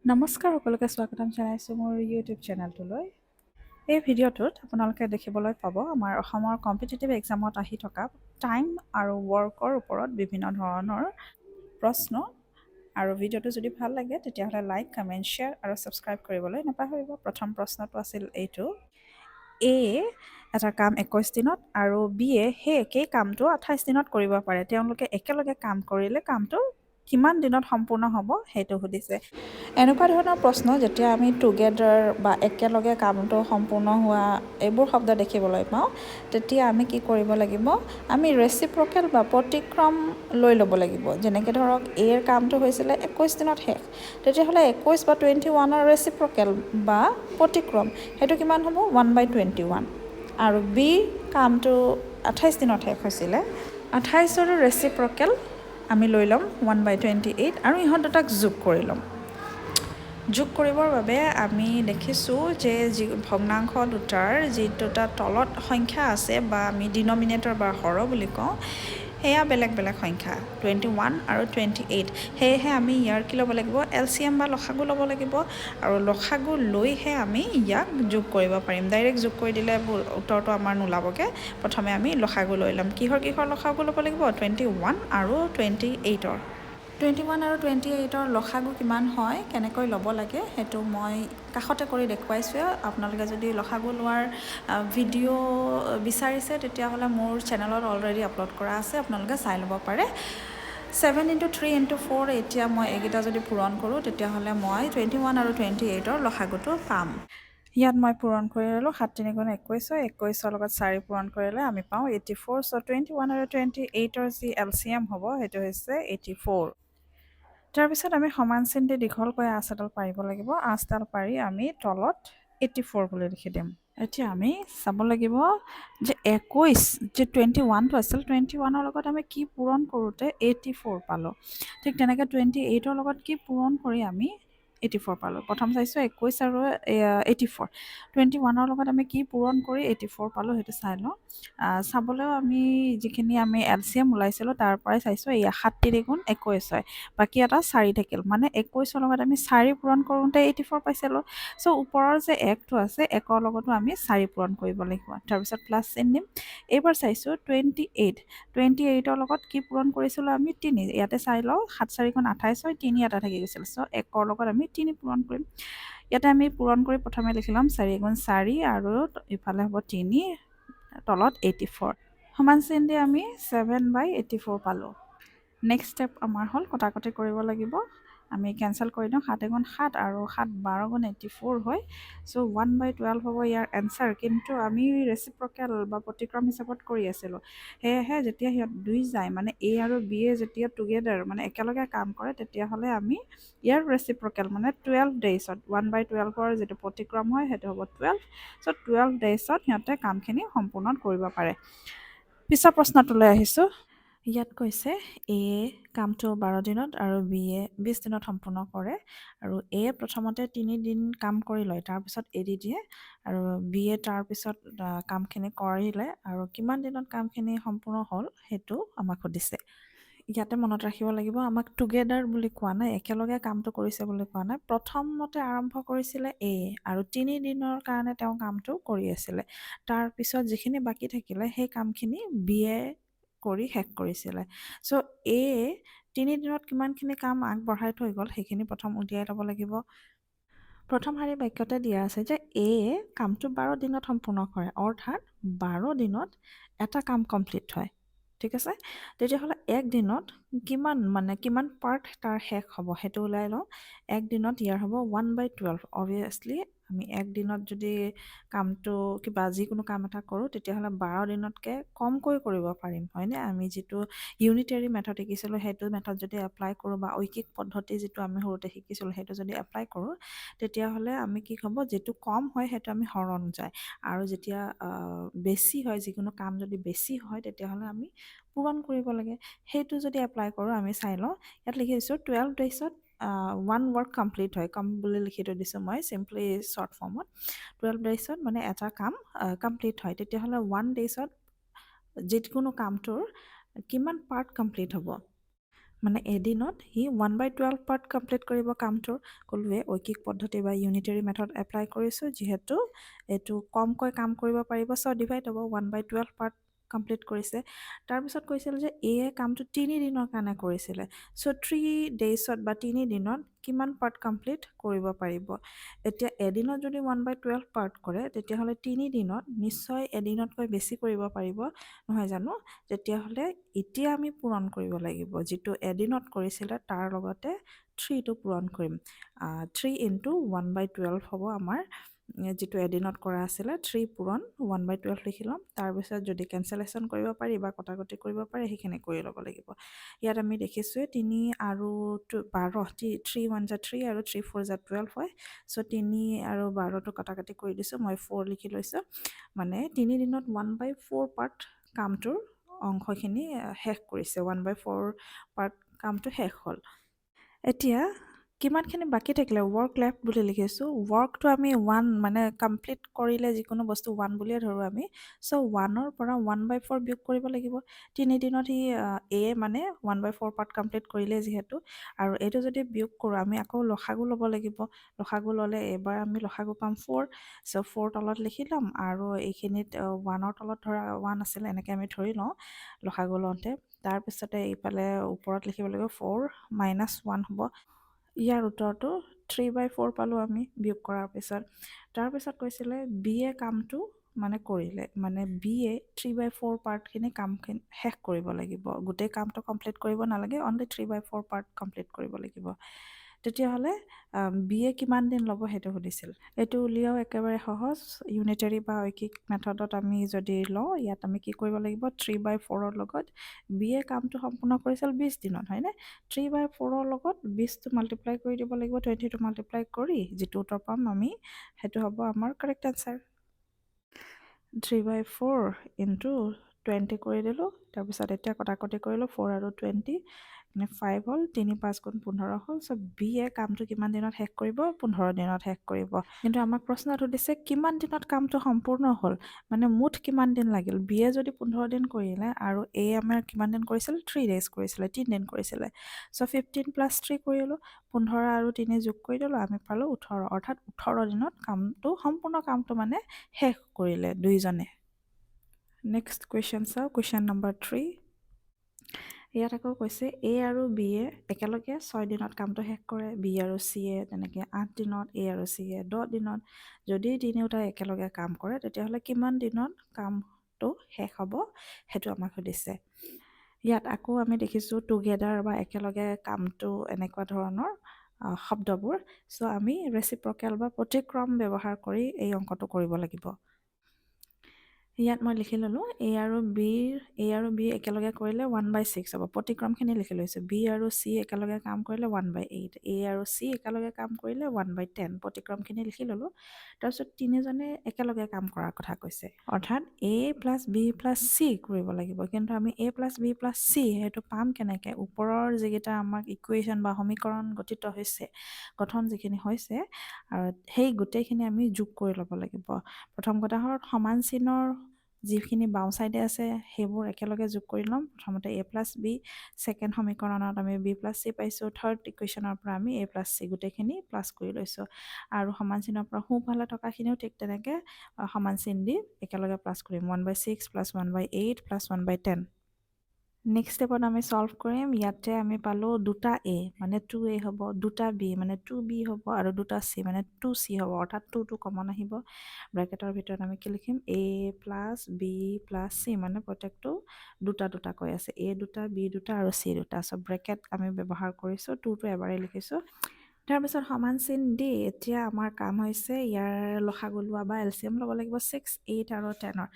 নমস্কাৰ সকলোকে স্বাগতম জনাইছোঁ মোৰ ইউটিউব চেনেলটোলৈ। এই ভিডিঅ'টোত আপোনালোকে দেখিবলৈ পাব আমাৰ অসমৰ কম্পিটিটিভ এক্সামত আহি থকা টাইম আৰু ৱৰ্কৰ ওপৰত বিভিন্ন ধৰণৰ প্ৰশ্ন। আৰু ভিডিঅ'টো যদি ভাল লাগে তেতিয়াহ'লে লাইক, কমেণ্ট, শ্বেয়াৰ আৰু ছাবস্ক্ৰাইব কৰিবলৈ নাপাহৰিব। প্ৰথম প্ৰশ্নটো আছিল এইটো: এ এটা কাম 21 দিনত আৰু বিয়ে সেই একেই কামটো 28 দিনত কৰিব পাৰে। তেওঁলোকে একেলগে কাম কৰিলে কামটো কিমান দিনত সম্পূৰ্ণ হ'ব সেইটো সুধিছে। এনেকুৱা ধৰণৰ প্ৰশ্ন যেতিয়া আমি টুগেডাৰ বা একেলগে কামটো সম্পূৰ্ণ হোৱা এইবোৰ শব্দ দেখিবলৈ পাওঁ, তেতিয়া আমি কি কৰিব লাগিব? আমি ৰেচিপ্ৰকেল বা প্ৰতিক্ৰম লৈ ল'ব লাগিব। যেনেকৈ ধৰক এৰ কামটো হৈছিলে 21 দিনত শেষ, তেতিয়াহ'লে 21 বা 21ৰ ৰেচিপ্ৰকেল বা প্ৰতিক্ৰম সেইটো কিমান হ'ব? 1/21। আৰু বি কামটো 28 দিনত শেষ হৈছিলে, 28ৰো ৰেচিপ্ৰকেল আমি লৈ ল'ম 1/28 আৰু ইহঁত দুটাক যোগ কৰি ল'ম। যোগ কৰিবৰ বাবে আমি দেখিছোঁ যে ভগ্নাংশ দুটাৰ যি দুটা তলত সংখ্যা আছে বা আমি ডিনমিনেটৰ বা হৰ বুলি কওঁ, সেয়া বেলেগ বেলেগ সংখ্যা 21 আৰু 28। সেয়েহে আমি ইয়াৰ কি ল'ব লাগিব? LCM বা লসাগু ল'ব লাগিব। আৰু লসাগু লৈহে আমি ইয়াক যোগ কৰিব পাৰিম। ডাইৰেক্ট যোগ কৰি দিলে উত্তৰটো আমাৰ নোলাবগৈ। প্ৰথমে আমি লসাগু লৈ ল'ম। কিহৰ লসাগু ল'ব লাগিব? 21 আৰু 28ৰ। 21 আৰু 28ৰ লসাগু কিমান হয়, কেনেকৈ ল'ব লাগে সেইটো মই কাষতে কৰি দেখুৱাইছোঁ। আপোনালোকে যদি লসাগু লোৱাৰ ভিডিঅ' বিচাৰিছে তেতিয়াহ'লে মোৰ চেনেলত অলৰেডি আপলোড কৰা আছে, আপোনালোকে চাই ল'ব পাৰে। 7 × 3 × 4 এতিয়া মই এইকেইটা যদি পূৰণ কৰোঁ তেতিয়াহ'লে মই 21 আৰু 28ৰ লসাগুটো পাম। ইয়াত মই পূৰণ কৰি ল'লোঁ। 7 × 3 = 21 হয়। 21ৰ লগত 4 পূৰণ কৰিলে আমি পাওঁ 84। চ' 21 আৰু 28ৰ যি LCM হ'ব সেইটো হৈছে 84। তাৰপিছত আমি সমান চিন দি দীঘলকৈ আঁচ এডাল পাৰিব লাগিব। আঁচডাল পাৰি আমি তলত 84 বুলি লিখি দিম। এতিয়া আমি চাব লাগিব যে 21 যে 21টো আছিল, 21ৰ লগত আমি কি পূৰণ কৰোঁতে 84 পালোঁ। ঠিক তেনেকৈ 28ৰ লগত কি পূৰণ কৰি আমি 84 পালোঁ। প্ৰথম চাইছোঁ 21 আৰু 84। 21ৰ লগত আমি কি পূৰণ কৰি 84 পালোঁ সেইটো চাই লওঁ। চাবলৈও আমি যিখিনি আমি LCM ওলাইছিলোঁ তাৰ পৰাই চাইছোঁ এয়া 7 × 3 = 21 হয়। বাকী এটা 4 থাকিল, মানে 21ৰ লগত আমি 4 পূৰণ কৰোঁতে 84 পাইছিলোঁ। চ' ওপৰৰ যে 1টো আছে 1ৰ লগতো আমি 4 পূৰণ কৰিব লাগিব। তাৰপিছত প্লাছ চিন দিম। এইবাৰ চাইছোঁ 28। 28ৰ লগত কি পূৰণ কৰিছিলোঁ আমি? 3। ইয়াতে চাই লওঁ 7 × 4 = 28 হয়, 3 এটা থাকি গৈছিল। চ' 1ৰ লগত আমি 3 পূৰণ কৰিম। ইয়াতে আমি পূৰণ কৰি প্ৰথমে লিখি ল'ম 4 × 4 আৰু ইফালে হ'ব 3, তলত 84। সমান চিন দি আমি 7/84 পালোঁ। নেক্সট ষ্টেপ আমাৰ হ'ল কটাকটি কৰিব লাগিব। আমি কেঞ্চেল কৰি দিওঁ। 7 × 7 আৰু 7 12 × 84 হয়। চ' 1/12 হ'ব ইয়াৰ এনচাৰ। কিন্তু আমি ৰেচিপ্ৰকেল বা প্ৰতিক্ৰম হিচাপত কৰি আছিলোঁ, সেয়েহে যেতিয়া সিহঁত দুই যায় মানে এ আৰু বি এ যেতিয়া টুগেডাৰ মানে একেলগে কাম কৰে তেতিয়াহ'লে আমি ইয়াৰ ৰেচিপ্ৰকেল মানে 12 ডেইজত 1/12ৰ যিটো প্ৰতিক্ৰম হয় সেইটো হ'ব 12। চ' 12 ডেইজত সিহঁতে কামখিনি সম্পূৰ্ণ কৰিব পাৰে। পিছৰ প্ৰশ্নটোলৈ আহিছোঁ। ইয়াত কৈছে এ কামটো 12 দিনত আৰু বি এ 20 দিনত সম্পূৰ্ণ কৰে। আৰু এ প্ৰথমতে 3 দিন কাম কৰি লয়, তাৰপিছত এৰি দিয়ে। আৰু বি এ তাৰপিছত কামখিনি কৰিলে আৰু কিমান দিনত কামখিনি সম্পূৰ্ণ হ'ল সেইটো আমাক সুধিছে। ইয়াতে মনত ৰাখিব লাগিব আমাক টুগেডাৰ বুলি কোৱা নাই, একেলগে কামটো কৰিছে বুলি কোৱা নাই। প্ৰথমতে আৰম্ভ কৰিছিলে এ আৰু 3 দিনৰ কাৰণে তেওঁ কামটো কৰি আছিলে। তাৰপিছত যিখিনি বাকী থাকিলে সেই কামখিনি বি এ কৰি শেষ কৰিছিলে। চ' এ 3 দিনত কিমানখিনি কাম আগবঢ়াই থৈ গ'ল সেইখিনি প্ৰথম উলিয়াই ল'ব লাগিব। প্ৰথম শাৰী বাক্যতে দিয়া আছে যে এ কামটো 12 দিনত সম্পূৰ্ণ কৰে, অৰ্থাৎ 12 দিনত এটা কাম কমপ্লিট হয়। ঠিক আছে, তেতিয়াহ'লে এক দিনত কিমান পাৰ্ট তাৰ শেষ হ'ব সেইটো ওলাই লওঁ। এক দিনত ইয়াৰ হ'ব 1/12। অবভিয়াছলি আমি এক দিনত যদি কামটো যিকোনো কাম এটা কৰোঁ তেতিয়াহ'লে 12 দিনতকৈ কমকৈ কৰিব পাৰিম, হয়নে? আমি যিটো ইউনিটেৰী মেথড শিকিছিলোঁ সেইটো মেথড যদি এপ্লাই কৰোঁ বা ঐকিক পদ্ধতি যিটো আমি সৰুতে শিকিছিলোঁ সেইটো যদি এপ্লাই কৰোঁ তেতিয়াহ'লে আমি কি হ'ব, যিটো কম হয় সেইটো আমি হৰণ যায়। আৰু যেতিয়া বেছি হয়, যিকোনো কাম যদি বেছি হয় তেতিয়াহ'লে আমি পূৰণ কৰিব লাগে। সেইটো যদি এপ্লাই কৰোঁ আমি চাই লওঁ। ইয়াত লিখি দিছোঁ 12 ডেইজত 1 ৱৰ্ক কমপ্লিট হয়। কম বুলি লিখি থৈ দিছোঁ মই চিম্পলি শ্বৰ্ট ফৰ্মত। 12 ডেইজত মানে এটা কাম কমপ্লিট হয়। তেতিয়াহ'লে 1 ডেইজত যিকোনো কামটোৰ কিমান পাৰ্ট কমপ্লিট হ'ব? মানে এদিনত সি 1/12 পাৰ্ট কমপ্লিট কৰিব কামটোৰ। ক'লোৱে ঐকিক পদ্ধতি বা ইউনিটেৰী মেথড এপ্লাই কৰিছোঁ, যিহেতু এইটো কমকৈ কাম কৰিব পাৰিব, চ' ডিভাইড হ'ব 1/12 পাৰ্ট কমপ্লিট কৰিছে। তাৰপিছত কৈছিল যে এয়ে কামটো 3 দিনৰ কাৰণে কৰিছিলে, চ' 3 ডেইজত বা 3 দিনত কিমান পাৰ্ট কমপ্লিট কৰিব পাৰিব। এতিয়া এদিনত যদি 1/12 পাৰ্ট কৰে, তেতিয়াহ'লে 3 দিনত নিশ্চয় এদিনতকৈ বেছি কৰিব পাৰিব, নহয় জানো? তেতিয়াহ'লে এতিয়া আমি পূৰণ কৰিব লাগিব, যিটো এদিনত কৰিছিলে তাৰ লগতে 3টো পূৰণ কৰিম। 3 ইনটু 1/12 হ'ব আমাৰ যিটো এদিনত কৰা আছিলে, 3 পূৰণ 1/12 লিখি ল'ম। তাৰপিছত যদি কেঞ্চেলেশ্যন কৰিব পাৰি বা কটাকটি কৰিব পাৰি, সেইখিনি কৰি ল'ব লাগিব। ইয়াত আমি দেখিছোঁৱে 3 আৰু 12, 3 1 যা 3 আৰু 3 4 যা 12 হয়। চ' 3 আৰু 12টো কটাকটি কৰি দিছোঁ, মই 4 লিখি লৈছোঁ। মানে 3 দিনত 1/4 পাৰ্ট কামটোৰ অংশখিনি শেষ কৰিছে, 1/4 পাৰ্ট কামটো শেষ হ'ল। এতিয়া কিমানখিনি বাকী থাকিলে ৱৰ্ক লেফ্ট বুলি লিখিছোঁ। ৱৰ্কটো আমি 1 মানে কমপ্লিট কৰিলে যিকোনো বস্তু 1 বুলিয়ে ধৰোঁ আমি। চ' 1ৰ পৰা 1/4 বিয়োগ কৰিব লাগিব। 3 দিনত সি এ মানে 1/4 পাৰ্ট কমপ্লিট কৰিলে যিহেতু, আৰু এইটো যদি বিয়োগ কৰোঁ আমি আকৌ লসাগু ল'ব লাগিব। লসাগু ল'লে এইবাৰ আমি লসাগু পাম 4, চ' 4 তলত লিখি ল'ম, আৰু এইখিনিত 1ৰ তলত ধৰা 1 আছিলে, এনেকৈ আমি ধৰি লওঁ লসাগু লওঁতে। তাৰপিছতে এইফালে ওপৰত লিখিব লাগিব 4 - 1 হ'ব। ইয়াৰ উত্তৰটো 3/4 পালোঁ আমি বিয়োগ কৰাৰ পিছত। তাৰপিছত কৈছিলে বি এ কামটো মানে কৰিলে, মানে বি এ 3/4 পাৰ্টখিনি কামখিনি শেষ কৰিব লাগিব। গোটেই কামটো কমপ্লিট কৰিব নালাগে, অনলি 3/4 পাৰ্ট কমপ্লিট কৰিব লাগিব। তেতিয়াহ'লে বি এ কিমান দিন ল'ব সেইটো সুধিছিল। এইটো উলিয়াও একেবাৰে সহজ। ইউনিটেৰী বা ঐকিক মেথডত আমি যদি লওঁ, ইয়াত আমি কি কৰিব লাগিব, 3/4ৰ লগত বি এ কামটো সম্পূৰ্ণ কৰিছিল 20 দিনত, হয়নে? 3/4ৰ লগত 20টো মাল্টিপ্লাই কৰি দিব লাগিব, 20টো মাল্টিপ্লাই কৰি যিটো উত্তৰ পাম আমি, সেইটো হ'ব আমাৰ কাৰেক্ট আনচাৰ। 3/4 ইনটু 20 কৰি দিলোঁ। তাৰপিছত এতিয়া কটাকটি কৰিলোঁ, 4 আৰু 20 মানে 5 হ'ল, 3 5 গুণ 15 হ'ল। চ' বি এ কামটো কিমান দিনত শেষ কৰিব? 15 দিনত শেষ কৰিব। কিন্তু আমাক প্ৰশ্নত সুধিছে কিমান দিনত কামটো সম্পূৰ্ণ হ'ল, মানে মুঠ কিমান দিন লাগিল। বি এ যদি 15 দিন কৰিলে আৰু এ আমাৰ কিমান দিন কৰিছিল, 3 ডেইজ কৰিছিলে, 3 দিন কৰিছিলে। চ' 15 + 3 কৰিলোঁ, 15 আৰু 3 যোগ কৰি দিলোঁ, আমি পালোঁ 18, অৰ্থাৎ 18 দিনত কামটো সম্পূৰ্ণ কামটো মানে শেষ কৰিলে দুইজনে। নেক্সট কুৱেশ্যন চাওঁ, কুৱেশ্যন নম্বৰ 3। ইয়াত আকৌ কৈছে এ আৰু বি এ একেলগে 6 দিনত কামটো শেষ কৰে, বি আৰু চি এ তেনেকৈ 8 দিনত, এ আৰু চি এ 10 দিনত। যদি তিনিওটাই একেলগে কাম কৰে, তেতিয়াহ'লে কিমান দিনত কামটো শেষ হ'ব সেইটো আমাক সুধিছে। ইয়াত আকৌ আমি দেখিছোঁ টুগেডাৰ বা একেলগে কামটো এনেকুৱা ধৰণৰ শব্দবোৰ। চ' আমি ৰেচিপ্ৰকেল বা প্ৰতিক্ৰম ব্যৱহাৰ কৰি এই অংকটো কৰিব লাগিব। ইয়াত মই লিখি ল'লোঁ এ আৰু বি একেলগে কৰিলে 1/6 হ'ব। প্ৰতিক্ৰমখিনি লিখি লৈছোঁ। বি আৰু চি একেলগে কাম কৰিলে 1/8, এ আৰু চি একেলগে কাম কৰিলে 1/10। প্ৰতিক্ৰমখিনি লিখি ল'লোঁ। তাৰপিছত তিনিজনে একেলগে কাম কৰাৰ কথা কৈছে, অৰ্থাৎ এ + বি + চি কৰিব লাগিব। কিন্তু আমি এ + বি + চি সেইটো পাম কেনেকৈ? ওপৰৰ যিকেইটা আমাক ইকুৱেশ্যন বা সমীকৰণ গঠন যিখিনি হৈছে, আৰু সেই গোটেইখিনি আমি যোগ কৰি ল'ব লাগিব। প্ৰথম কথা হ'ল সমান চিনৰ যিখিনি বাওঁ ছাইডে আছে সেইবোৰ একেলগে যোগ কৰি ল'ম। প্ৰথমতে এ + বি, ছেকেণ্ড সমীকৰণত আমি বি + চি পাইছোঁ, থাৰ্ড ইকুৱেশ্যনৰ পৰা আমি এ + চি গোটেইখিনি প্লাছ কৰি লৈছোঁ। আৰু সমান চিনৰ পৰা সোঁফালে থকাখিনিও ঠিক তেনেকৈ সমান চিন দি একেলগে প্লাছ কৰিম, 1/6 + 1/8 + 1/10। নেক্সট ষ্টেপত আমি ছল্ভ কৰিম। ইয়াতে আমি পালোঁ দুটা এ মানে 2a হ'ব, দুটা বি মানে 2b হ'ব, আৰু দুটা চি মানে 2c হ'ব, অৰ্থাৎ 2টো কমন আহিব। ব্ৰেকেটৰ ভিতৰত আমি কি লিখিম? a + b + c, মানে প্ৰত্যেকটো দুটা দুটাকৈ আছে, a দুটা, b দুটা আৰু c দুটা। চ' ব্ৰেকেট আমি ব্যৱহাৰ কৰিছোঁ, 2টো এবাৰেই লিখিছোঁ। তাৰপিছত সমান চিন দি এতিয়া আমাৰ কাম হৈছে ইয়াৰ লসাগু লোৱা বা এলচিয়াম ল'ব লাগিব। 6 8 আৰু 10ৰ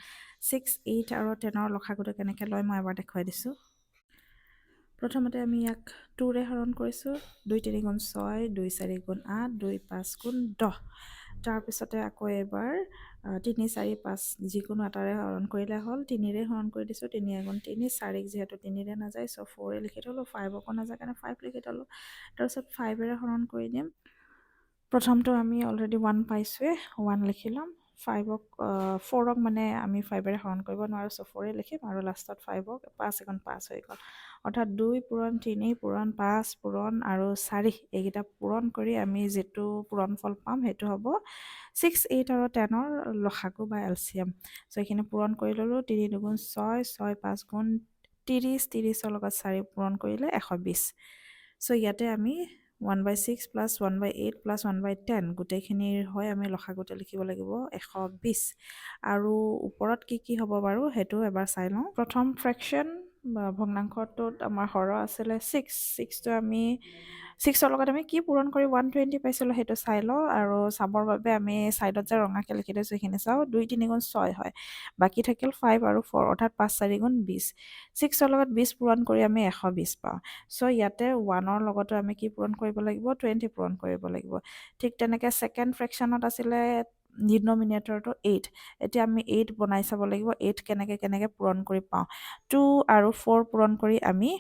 6 8 আৰু 10ৰ লসাগুটো কেনেকৈ লয় মই এবাৰ দেখুৱাই দিছোঁ। প্ৰথমতে আমি ইয়াক 2ৰে হৰণ কৰিছোঁ, 2 3 গুণ 6, 2 4 গুণ 8, 2 5 গুণ 10। তাৰপিছতে আকৌ এবাৰ 3 4 5 যিকোনো এটাৰে হৰণ কৰিলে হ'ল, 3ৰে হৰণ কৰি দিছোঁ, 3 গুণ 3, 4 যিহেতু 3ৰে নাযায়, চ' 4ৰে লিখি থ'লোঁ, 5কো নাযায় কাৰণে 5 লিখি থ'লোঁ। তাৰপিছত 5ৰে হৰণ কৰি দিম। প্ৰথমটো আমি অলৰেডি 1 পাইছোঁৱে, 1 লিখি ল'ম, 5ক 4ক মানে আমি 5ৰে হৰণ কৰিব নোৱাৰোঁ, চ' 4 লিখিম আৰু লাষ্টত 5ক 5 এখন 5 হৈ গ'ল। অৰ্থাৎ 2 পূৰণ 3 পূৰণ 5 পূৰণ আৰু 4 এইকেইটা পূৰণ কৰি আমি যিটো পূৰণফল পাম সেইটো হ'ব 6, 8 আৰু 10ৰ লসাগু বা এলচিয়াম। চ' এইখিনি পূৰণ কৰি ল'লোঁ। 3 দুগুণ 6, 6 5 গুণ 30, 30ৰ লগত 4 পূৰণ কৰিলে 120। চ' ইয়াতে আমি 1/6 প্লাছ 1/8 প্লাছ 1/10 গোটেইখিনিৰ হয় আমি লসাগুতে লিখিব লাগিব 120। আৰু ওপৰত কি কি হ'ব বাৰু সেইটো এবাৰ চাই লওঁ। প্ৰথম ফ্ৰেকশ্যন বা ভগ্নাংশটোত আমাৰ হৰ আছিলে 6, 6টো আমি 6ৰ লগত আমি কি পূৰণ কৰি 120 পাইছিলোঁ সেইটো চাই লওঁ। আৰু চাবৰ বাবে আমি ছাইডত যে ৰঙাকৈ লিখি থৈছোঁ সেইখিনি চাওঁ। 2 3 গুণ 6 হয়, বাকী থাকিল 5 আৰু 4 অৰ্থাৎ 5 4 গুণ 20। 6ৰ লগত 20 পূৰণ কৰি আমি 120 পাওঁ। চ' ইয়াতে 1ৰ লগতো আমি কি পূৰণ কৰিব লাগিব 20 পূৰণ কৰিব লাগিব। ঠিক তেনেকৈ ছেকেণ্ড ফ্ৰেকশ্যনত আছিলে ডিন'মিনেটৰটো 8। এতিয়া আমি 8 বনাই চাব লাগিব 8 কেনেকৈ পূৰণ কৰি পাওঁ। 2 আৰু 4 পূৰণ কৰি আমি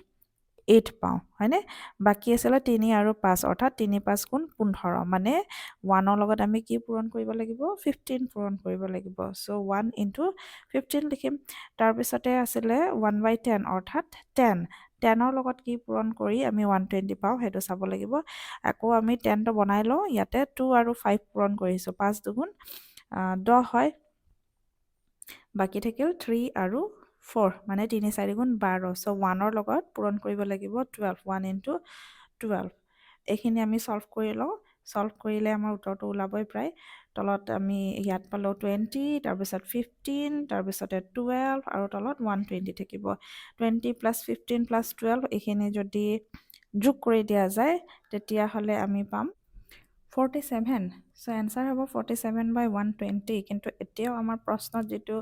8 পাওঁ হয়নে। বাকী আছিলে 3 আৰু 5 অৰ্থাৎ 3 5 গুণ 15 মানে 1ৰ লগত আমি কি পূৰণ কৰিব লাগিব 15 পূৰণ কৰিব লাগিব। চ' 1 ইনটু 15 লিখিম। তাৰপিছতে আছিলে 1/10 অৰ্থাৎ 10, 10ৰ লগত কি পূৰণ কৰি আমি 120 পাওঁ সেইটো চাব লাগিব। আকৌ আমি 10টো বনাই লওঁ। ইয়াতে 2 আৰু 5 পূৰণ কৰিছোঁ, 5 দুগুণ 10 হয়। বাকী থাকিল 3 আৰু 4 মানে 3 4 গুণ 12। চ' 1ৰ লগত পূৰণ কৰিব লাগিব 12, 1 ইনটু 12। এইখিনি আমি ছল্ভ কৰি লওঁ। ছল্ভ কৰিলে আমাৰ উত্তৰটো ওলাবই প্ৰায়। তলত আমি ইয়াত পালোঁ 20, তাৰপিছত 15, তাৰপিছতে 12 আৰু তলত 120 থাকিব। 20 প্লাছ 15 প্লাছ 12 এইখিনি যদি যোগ কৰি দিয়া যায় তেতিয়াহ'লে আমি পাম 47। চ' এনচাৰ হ'ব 47/120। কিন্তু এতিয়াও আমাৰ প্ৰশ্নত যিটো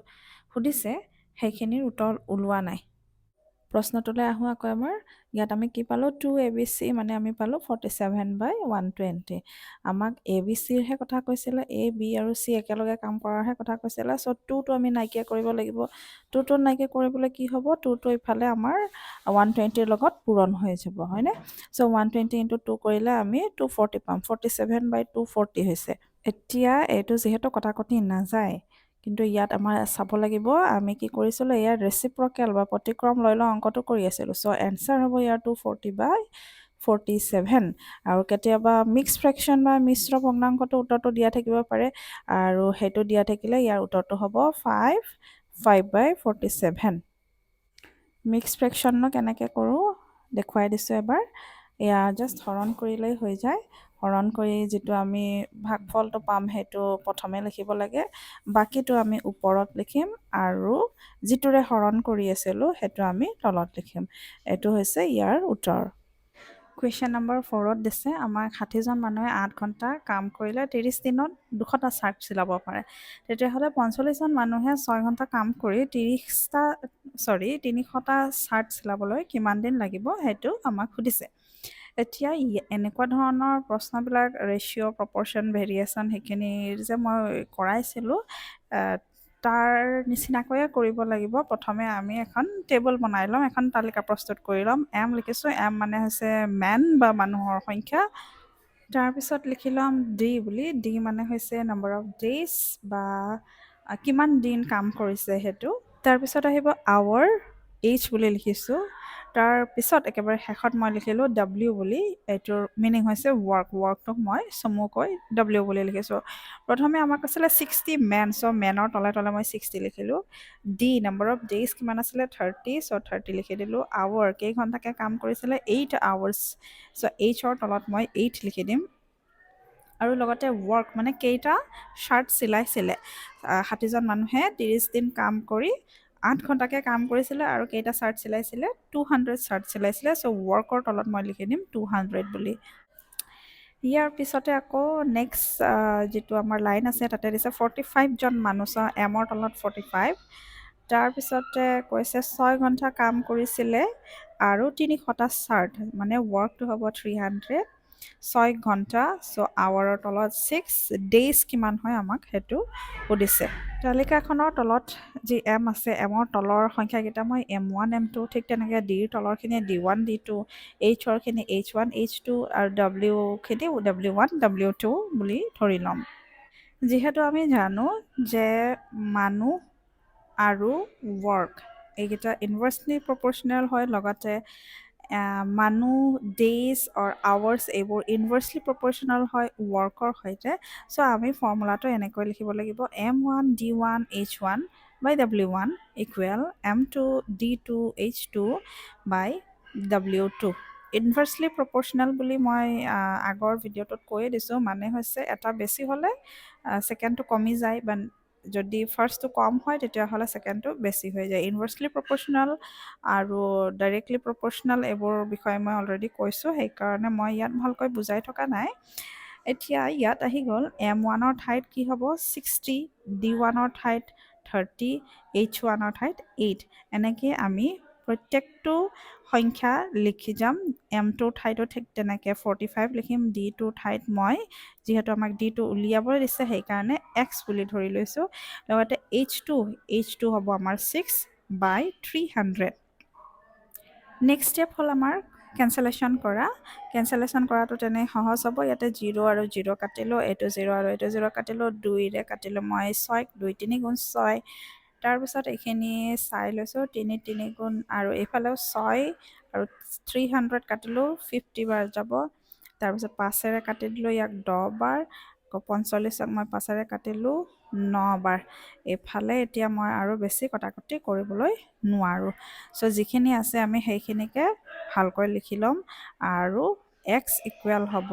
সুধিছে সেইখিনিৰ উত্তৰ ওলোৱা নাই। প্ৰশ্নটোলৈ আহোঁ আকৌ এবাৰ। ইয়াত আমি কি পালোঁ 2ABC মানে আমি পালোঁ 47/120। আমাক ABCৰহে কথা কৈছিলে, A B আৰু C একেলগে কাম কৰাৰহে কথা কৈছিলে। চ' 2টো আমি নাইকিয়া কৰিব লাগিব। 2টো নাইকিয়া কৰিবলৈ কি হ'ব 2টো ইফালে আমাৰ 120ৰ লগত পূৰণ হৈ যাব হয়নে। চ' 120 ইনটু 2 কৰিলে আমি 240 পাম। 47/240 হৈছে। এতিয়া এইটো যিহেতু কটাকটি নাযায় কিন্তু ইয়াত আমাৰ চাব লাগিব আমি কি কৰিছিলোঁ ইয়াৰ ৰেচিপ্ৰকেল বা প্ৰতিক্ৰম লৈ লওঁ অংকটো কৰি আছিলোঁ। চ' এনচাৰ হ'ব ইয়াৰ 240/47। আৰু কেতিয়াবা মিক্স ফ্ৰেকশ্যন বা মিশ্ৰ ভগ্নাংশটো উত্তৰটো দিয়া থাকিব পাৰে আৰু সেইটো দিয়া থাকিলে ইয়াৰ উত্তৰটো হ'ব 5/47। মিক্স ফ্ৰেকশ্যননো কেনেকৈ কৰোঁ দেখুৱাই দিছোঁ এবাৰ। এয়া জাষ্ট হৰণ কৰিলেই হৈ যায়। হৰণ কৰি যিটো আমি ভাগফলটো পাম সেইটো প্ৰথমে লিখিব লাগে, বাকীটো আমি ওপৰত লিখিম আৰু যিটোৰে হৰণ কৰি আছিলোঁ সেইটো আমি তলত লিখিম। এইটো হৈছে ইয়াৰ উত্তৰ। কুৱেশ্যন নম্বৰ 4ত দিছে আমাক 60জন মানুহে 8 ঘণ্টা কাম কৰিলে 30 দিনত 200টা চাৰ্ট চিলাব পাৰে। তেতিয়াহ'লে 45জন মানুহে 6 ঘণ্টা কাম কৰি 300টা চাৰ্ট চিলাবলৈ কিমান দিন লাগিব সেইটো আমাক সুধিছে। এতিয়া এনেকুৱা ধৰণৰ প্ৰশ্নবিলাক ৰেচিঅ' প্ৰপৰ্শ্যন ভেৰিয়েশ্যন সেইখিনিৰ যে মই কৰাইছিলোঁ তাৰ নিচিনাকৈয়ে কৰিব লাগিব। প্ৰথমে আমি এখন টেবুল বনাই ল'ম, এখন তালিকা প্ৰস্তুত কৰি ল'ম। এম লিখিছোঁ, এম মানে হৈছে মেন বা মানুহৰ সংখ্যা। তাৰপিছত লিখি ল'ম ডি বুলি, ডি মানে হৈছে নম্বৰ অফ ডেইজ বা কিমান দিন কাম কৰিছে সেইটো। তাৰপিছত আহিব আৱাৰ, এইচ বুলি লিখিছোঁ। তাৰপিছত একেবাৰে শেষত মই লিখিলোঁ ডাব্লিউ বুলি, এইটোৰ মিনিং হৈছে ৱৰ্ক, ৱৰ্কটোক মই চমুকৈ ডাব্লিউ বুলি লিখিছোঁ। প্ৰথমে আমাক আছিলে 60 মেন, চ' মেনৰ তলে তলে মই 60 লিখিলোঁ। ডি নম্বৰ অফ ডেইজ কিমান আছিলে 30, চ' 30 লিখি দিলোঁ। আৱাৰ কেইঘণ্টাকৈ কাম কৰিছিলে 8 আৱাৰ্ছ, চ' এইচৰ তলত মই 8 লিখি দিম। আৰু লগতে ৱৰ্ক মানে কেইটা শ্বাৰ্ট চিলাইছিলে। 60জন মানুহে 30 দিন কাম কৰি 8 ঘণ্টাকৈ কাম কৰিছিলে আৰু কেইটা শ্বাৰ্ট চিলাইছিলে 200 শ্বাৰ্ট চিলাইছিলে। চ' ৱৰ্কৰ তলত মই লিখি দিম 200 বুলি। ইয়াৰ পিছতে আকৌ নেক্সট যিটো আমাৰ লাইন আছে তাতে দিছে 45জন মানুহ, চ' এমৰ তলত 45। তাৰপিছতে কৈছে 6 ঘণ্টা কাম কৰিছিলে আৰু 300টা চাৰ্ট মানে ৱৰ্কটো হ'ব 300, 6 ঘণ্টা, চ' আৱাৰৰ তলত 6, ডেইজ কিমান হয় আমাক সেইটো সুধিছে। তালিকাখনৰ তলত যি এম আছে এমৰ তলৰ সংখ্যাকেইটা মই M1 M2 ঠিক তেনেকৈ ডিৰ তলৰখিনি D1 D2, এইচৰখিনি H1 H2 আৰু ডব্লিউখিনি W1 W2 বুলি ধৰি ল'ম। যিহেতু আমি জানো যে মানুহ আৰু ৱৰ্ক এইকেইটা ইনভাৰ্চলি প্ৰপৰ্চনেল হয়, লগতে মানুহ ডেইজ অৰ আৱাৰ্ছ এইবোৰ ইনভাৰ্চলি প্ৰপৰ্চনেল হয় ৱৰ্কৰ সৈতে। চ' আমি ফৰ্মুলাটো এনেকৈ লিখিব লাগিব M1D1H1/W1 ইকুৱেল M2D2H2 বাই W2। ইনভাৰ্চলি প্ৰপৰ্চনেল বুলি মই আগৰ ভিডিঅ'টোত কৈয়ে দিছোঁ, মানে হৈছে এটা বেছি হ'লে ছেকেণ্ডটো কমি যায়, বা যদি ফাৰ্ষ্টটো কম হয় তেতিয়াহ'লে ছেকেণ্ডটো বেছি হৈ যায়। ইনভাৰ্চলি প্ৰপৰ্চনেল আৰু ডাইৰেক্টলি প্ৰপৰ্চনেল এইবোৰ বিষয়ে মই অলৰেডি কৈছোঁ, সেইকাৰণে মই ইয়াত ভালকৈ বুজাই থকা নাই। এতিয়া ইয়াত আহি গ'ল M1ৰ ঠাইত কি হ'ব 60, D1ৰ ঠাইত 30, H1ৰ ঠাইত 8। এনেকৈ আমি প্ৰত্যেকটো সংখ্যা লিখি যাম। M2ৰ ঠাইতো ঠিক তেনেকৈ 45 লিখিম। D2ৰ ঠাইত মই যিহেতু আমাক D2 উলিয়াবলৈ দিছে সেইকাৰণে X বুলি ধৰি লৈছোঁ। লগতে H2 হ'ব আমাৰ 6/300। নেক্সট ষ্টেপ হ'ল আমাৰ কেঞ্চেলেশ্যন কৰা। কেঞ্চেলেশ্যন কৰাটো তেনে সহজ হ'ব। ইয়াতে 0 আৰু 0 কাটিলোঁ, এইটো 0 আৰু এইটো 0 কাটিলোঁ, 2ৰে কাটিলোঁ মই 6, 2 তিনি গুণ 6। তাৰপিছত এইখিনি চাই লৈছোঁ, 3 তিনি গুণ আৰু এইফালেও 6 আৰু 300 কাটিলোঁ, 50 বাৰ যাব। তাৰপিছত 5ৰে কাটি দিলোঁ ইয়াক 10 বাৰ, আকৌ 45ক মই 5ৰে কাটিলোঁ 9 বাৰ। এইফালে এতিয়া মই আৰু বেছি কটাকটি কৰিবলৈ নোৱাৰোঁ। চ' যিখিনি আছে আমি সেইখিনিকে ভালকৈ লিখি ল'ম, আৰু x ইকুৱেল হ'ব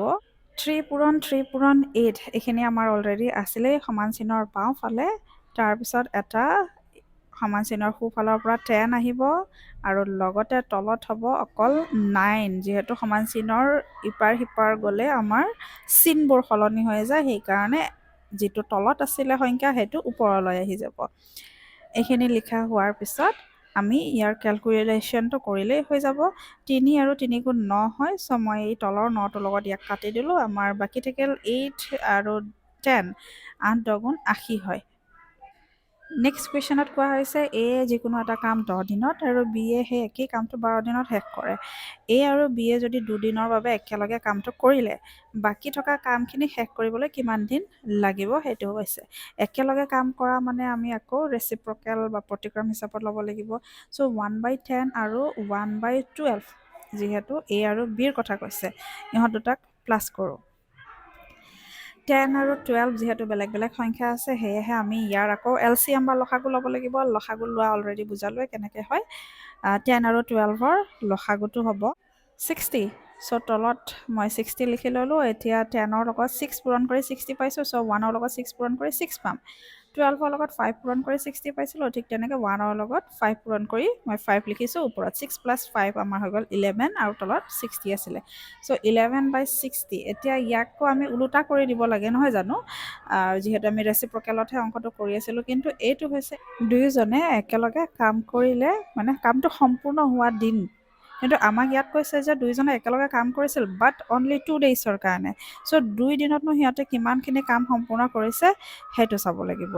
3 পূৰণ 3 পূৰণ 8। এইখিনি আমাৰ অলৰেডি আছিলেই সমান চিহ্নৰ বাওঁফালে। তাৰপিছত এটা সমান চিহ্নৰ সোঁফালৰ পৰা 10 আহিব, আৰু লগতে তলত হ'ব অকল 9। যিহেতু সমান চিহ্নৰ ইপাৰ সিপাৰ গ'লে আমাৰ চিনবোৰ সলনি হৈ যায়, সেইকাৰণে যিটো তলত আছিলে সংখ্যা সেইটো ওপৰলৈ আহি যাব। এইখিনি লিখা হোৱাৰ পিছত আমি ইয়াৰ কেলকুলেশ্যনটো কৰিলেই হৈ যাব। 3 আৰু 3 গুণ 9 হয়, চ' মই এই তলৰ 9টোৰ লগত ইয়াক কাটি দিলোঁ। আমাৰ বাকী থাকিল 8 আৰু 10, 8 10 গুণ 80 হয়। নেক্সট কুৱেশ্যনত কোৱা হৈছে এ যিকোনো এটা কাম 10 দিনত আৰু বি এ সেই একেই কামটো 12 দিনত শেষ কৰে। এ আৰু বি এ যদি 2 দিনৰ বাবে একেলগে কামটো কৰিলে, বাকী থকা কামখিনি শেষ কৰিবলৈ কিমান দিন লাগিব সেইটো হৈছে। একেলগে কাম কৰা মানে আমি আকৌ ৰেচিপ্ৰকেল বা প্ৰতিক্ৰম হিচাপত ল'ব লাগিব। চ' 1/10 আৰু 1/12, যিহেতু এ আৰু বিৰ কথা কৈছে, ইহঁত দুটাক প্লাছ কৰোঁ। 10 আৰু 12 যিহেতু বেলেগ বেলেগ সংখ্যা আছে, সেয়েহে আমি ইয়াৰ আকৌ LCM বা লসাগু ল'ব লাগিব। লসাগু লোৱা অলৰেডি বুজালোৱে কেনেকৈ হয়। 10 আৰু 12ৰ লসাগুটো হ'ব 60। চ' তলত মই 60 লিখি ল'লোঁ। এতিয়া 10ৰ লগত 6 পূৰণ কৰি 60 পাইছোঁ, চ' 1ৰ লগত 6 পূৰণ কৰি 6 পাম। 12ৰ লগত 5 পূৰণ কৰি 60 পাইছিলোঁ, ঠিক তেনেকৈ 1ৰ লগত 5 পূৰণ কৰি মই 5 লিখিছোঁ ওপৰত। 6 + 5 আমাৰ হৈ গ'ল 11, আৰু তলত 60 আছিলে। চ' 11/60। এতিয়া ইয়াকো আমি ওলোটা কৰি দিব লাগে নহয় জানো, যিহেতু আমি ৰেচিপ্ৰকেলতহে অংকটো কৰি আছিলোঁ। কিন্তু এইটো হৈছে দুয়োজনে একেলগে কাম কৰিলে মানে কামটো সম্পূৰ্ণ হোৱা দিন। কিন্তু আমাক ইয়াত কৈছে যে দুয়োজনে একেলগে কাম কৰিছিল, বাট অনলি 2 ডেইজৰ কাৰণে। চ' 2 দিনতনো সিহঁতে কিমানখিনি কাম সম্পূৰ্ণ কৰিছে সেইটো চাব লাগিব।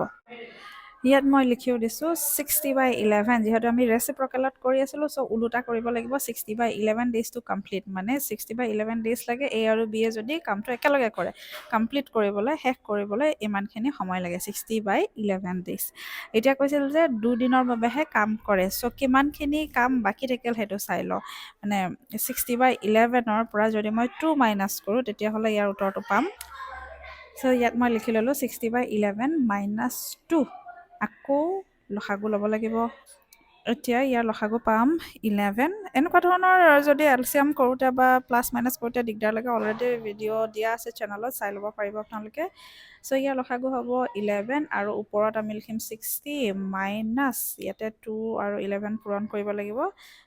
ইয়াত মই লিখিও দিছোঁ 60/11। যিহেতু আমি ৰেচিপ্ৰকেলত কৰি আছিলোঁ, চ' ওলোটা কৰিব লাগিব। 60/11 ডেইজটো কমপ্লিট, মানে 60/11 ডেইজ লাগে এ আৰু বি এ যদি কামটো একেলগে কৰে। কমপ্লিট কৰিবলৈ, শেষ কৰিবলৈ ইমানখিনি সময় লাগে, 60/11 ডেইজ। এতিয়া কৈছিল যে 2 দিনৰ বাবেহে কাম কৰে, চ' কিমানখিনি কাম বাকী থাকিল সেইটো চাই লওঁ। মানে 60/11ৰ পৰা যদি মই 2 মাইনাছ কৰোঁ তেতিয়াহ'লে ইয়াৰ উত্তৰটো পাম। চ' ইয়াত মই লিখি ল'লোঁ 60/11 - 2। আকৌ লসাগু ল'ব লাগিব। এতিয়া ইয়াৰ লসাগু পাম 11। এনেকুৱা ধৰণৰ যদি LCM কৰোঁতে বা প্লাছ মাইনাছ কৰোঁতে দিগদাৰ লাগে, অলৰেডি ভিডিঅ' দিয়া আছে চেনেলত, চাই ল'ব পাৰিব আপোনালোকে। চ' ইয়াৰ লসাগু হ'ব 11, আৰু ওপৰত আমি লিখিম 60 মাইনাছ ইয়াতে 2 আৰু 11 পূৰণ কৰিব লাগিব।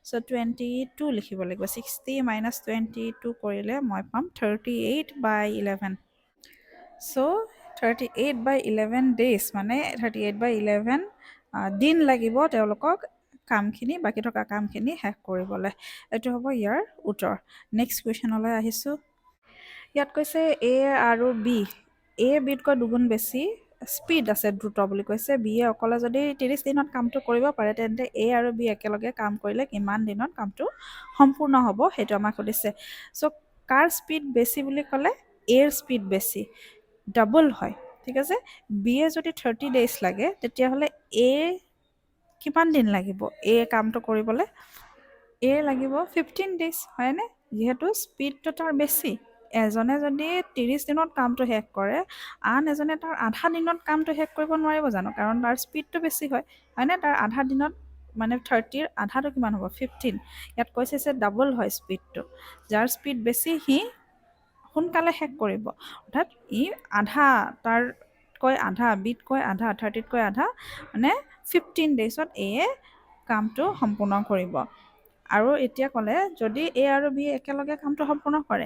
চ' 22 লিখিব লাগিব। 60 - 22 কৰিলে মই পাম 38/11। চ' 38/11 ডেইজ, মানে 38/11 দিন লাগিব তেওঁলোকক কামখিনি, বাকী থকা কামখিনি শেষ কৰিবলৈ। এইটো হ'ব ইয়াৰ উত্তৰ। নেক্সট কুৱেশ্যনলৈ আহিছোঁ। ইয়াত কৈছে এ আৰু বি, এ বিতকৈ 2 গুণ বেছি স্পীড আছে, দ্ৰুত বুলি কৈছে। বি এ অকলে যদি 30 দিনত কামটো কৰিব পাৰে, তেন্তে এ আৰু বি একেলগে কাম কৰিলে কিমান দিনত কামটো সম্পূৰ্ণ হ'ব সেইটো আমাক সুধিছে। চ' কাৰ স্পীড বেছি বুলি ক'লে এৰ স্পীড বেছি, ডাবল হয়। ঠিক আছে। বি এ যদি 30 ডেইজ লাগে তেতিয়াহ'লে এ কিমান দিন লাগিব এই কামটো কৰিবলৈ? এ লাগিব 15 ডেইজ, হয়নে? যিহেতু স্পীডটো তাৰ বেছি। এজনে যদি 30 দিনত কামটো শেষ কৰে, আন এজনে তাৰ আধা দিনত কামটো শেষ কৰিব নোৱাৰিব জানো? কাৰণ তাৰ স্পীডটো বেছি হয়নে? তাৰ আধা দিনত মানে 30ৰ আধাটো কিমান হ'ব? 15। ইয়াত কৈছে যে ডাবল হয় স্পীডটো। যাৰ স্পীড বেছি সি সোনকালে শেষ কৰিব। অৰ্থাৎ ই আধা, তাৰতকৈ আধা, বিতকৈ আধা, 30তকৈ আধা, মানে 15 ডেইজত এয়ে কামটো সম্পূৰ্ণ কৰিব। আৰু এতিয়া ক'লে যদি এ আৰু বি একেলগে কামটো সম্পূৰ্ণ কৰে,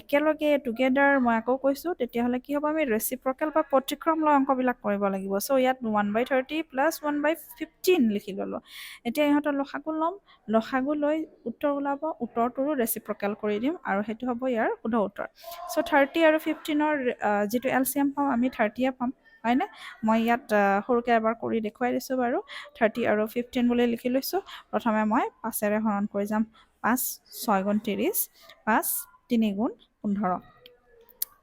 একেলগে টুগেডাৰ, মই আকৌ কৈছোঁ, তেতিয়াহ'লে কি হ'ব? আমি ৰেচিপ্ৰকেল বা প্ৰতিক্ৰম লৈ অংকবিলাক কৰিব লাগিব। চ' ইয়াত 1/30 প্লাছ 1/15 লিখি ল'লোঁ। এতিয়া ইহঁতৰ লসাগু ল'ম, লসাগু লৈ উত্তৰ ওলাব, উত্তৰটোৰো ৰেচিপ্ৰকেল কৰি দিম আৰু সেইটো হ'ব ইয়াৰ শুদ্ধ উত্তৰ। চ' 30 আৰু 15ৰ যিটো এলচিএম পাম আমি 30য়ে পাম, হয়নে? মই ইয়াত সৰুকৈ এবাৰ কৰি দেখুৱাই দিছোঁ বাৰু। 30 আৰু 15 বুলি লিখি লৈছোঁ। প্ৰথমে মই 5ৰে হৰণ কৰি যাম। 5 6 গুণ 30, 5 3 গুণ 15।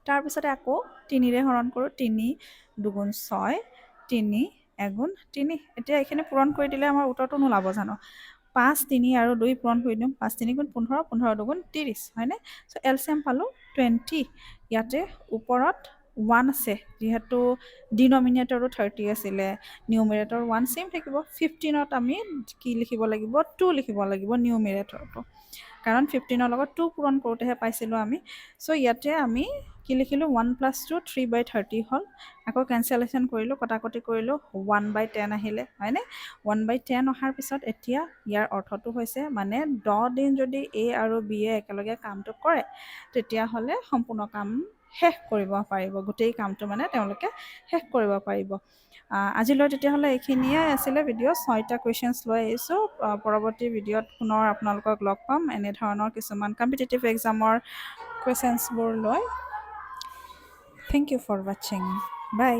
তাৰপিছতে আকৌ 3ৰে হৰণ কৰোঁ। 3 2 গুণ 6, 3 1 গুণ 3। এতিয়া এইখিনি পূৰণ কৰি দিলে আমাৰ উত্তৰটো নোলাব জানো? 5 3 আৰু 2 পূৰণ কৰি দিম। 5 3 গুণ 15, 15 2 গুণ 30, হয়নে? চ' এলচিএম পালোঁ 20। ইয়াতে ওপৰত 1 আছে, যিহেতু ডিনমিনেটৰো 30 আছিলে, নিউমিনেটৰ 1 ছেইম থাকিব। 15ত আমি কি লিখিব লাগিব? 2 লিখিব লাগিব নিউমিনেটৰটো, কাৰণ 15ৰ লগত 2 পূৰণ কৰোঁতেহে পাইছিলোঁ আমি। চ' ইয়াতে আমি কি লিখিলোঁ? 1 + 2 3/30 হ'ল। আকৌ কেঞ্চেলেশ্যন কৰিলোঁ, কটাকটি কৰিলোঁ, 1/10 আহিলে, হয়নে? 1/10 অহাৰ পিছত এতিয়া ইয়াৰ অৰ্থটো হৈছে মানে 10 দিন যদি এ আৰু বি এ একেলগে কামটো কৰে, তেতিয়াহ'লে সম্পূৰ্ণ কাম শেষ কৰিব পাৰিব। গোটেই কামটো মানে তেওঁলোকে শেষ কৰিব পাৰিব। আজিলৈ তেতিয়াহ'লে এইখিনিয়ে আছিলে ভিডিঅ'। 6টা কুৱেশ্যনছ লৈ আহিছোঁ। পৰৱৰ্তী ভিডিঅ'ত পুনৰ আপোনালোকক লগ পাম এনেধৰণৰ কিছুমান কম্পিটিটিভ এক্সামৰ কুৱেশ্যনছবোৰ লৈ। থেংক ইউ ফৰ ৱাচিং। বাই।